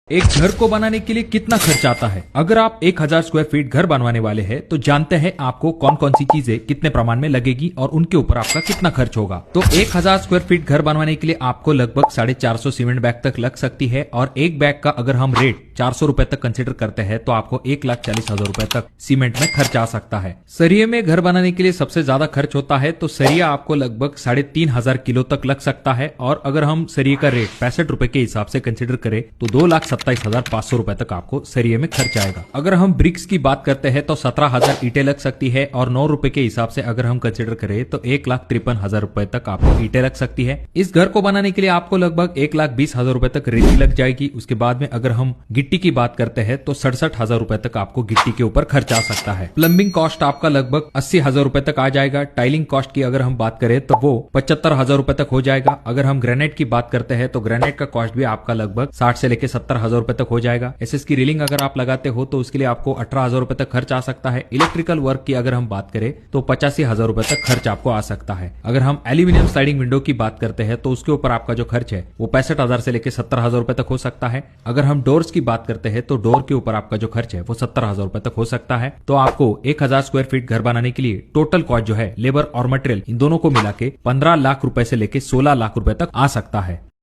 एक घर को बनाने के लिए कितना खर्च आता है? अगर आप 1000 स्क्वायर फीट घर बनवाने वाले हैं तो जानते हैं आपको कौन कौन सी चीजें कितने प्रमाण में लगेगी और उनके ऊपर आपका कितना खर्च होगा। तो 1000 स्क्वायर फीट घर बनवाने के लिए आपको लगभग 450 सीमेंट बैग तक लग सकती है और एक बैग का अगर हम रेट 400 रुपए तक कंसिडर करते हैं तो आपको 1,40,000 रुपए तक सीमेंट में खर्च आ सकता है। सरिये में घर बनाने के लिए सबसे ज्यादा खर्च होता है तो सरिया आपको लगभग 3,500 किलो तक लग सकता है और अगर हम सरिये का रेट 65 रुपए के हिसाब से कंसिडर करें तो 2,27,500 रुपए तक आपको सरिये में खर्च आएगा। अगर हम ब्रिक्स की बात करते हैं तो 17,000 ईंटें लग सकती है और 9 रुपए के हिसाब से अगर हम कंसिडर करें तो 1,53,000 रुपए तक आपको ईंटें लग सकती है। इस घर को बनाने के लिए आपको लगभग 1,20,000 रुपए तक रेती लग जाएगी। उसके बाद में अगर हम गिट्टी की बात करते हैं तो 67,000 रुपए तक आपको गिट्टी के ऊपर खर्च आ सकता है। प्लम्बिंग कॉस्ट आपका लगभग 80,000 रुपए तक आ जाएगा। टाइलिंग कॉस्ट की अगर हम बात करें तो वो 75,000 रुपए तक हो जाएगा। अगर हम ग्रेनाइट की बात करते हैं तो ग्रेनाइट का कॉस्ट भी आपका लगभग 60 से लेकर 70,000 रुपए तक हो जाएगा। एसएस की रेलिंग अगर आप लगाते हो तो उसके लिए आपको 18,000 रुपए तक खर्च आ सकता है। इलेक्ट्रिकल वर्क की अगर हम बात करें तो 85,000 रुपए तक खर्च आपको आ सकता है। अगर हम एल्यूमिनियम स्लाइडिंग विंडो की बात करते हैं तो उसके ऊपर आपका जो खर्च है वो 65,000 से लेकर 70,000 रुपए तक हो सकता है। अगर हम डोर्स की बात करते हैं तो डोर के ऊपर आपका जो खर्च है वो 70,000 रुपए तक हो सकता है। तो आपको 1000 स्क्वायर फीट घर बनाने के लिए टोटल कॉस्ट जो है लेबर और मटेरियल इन दोनों को मिला के 15 लाख रुपए से लेकर 16 लाख रुपए तक आ सकता है।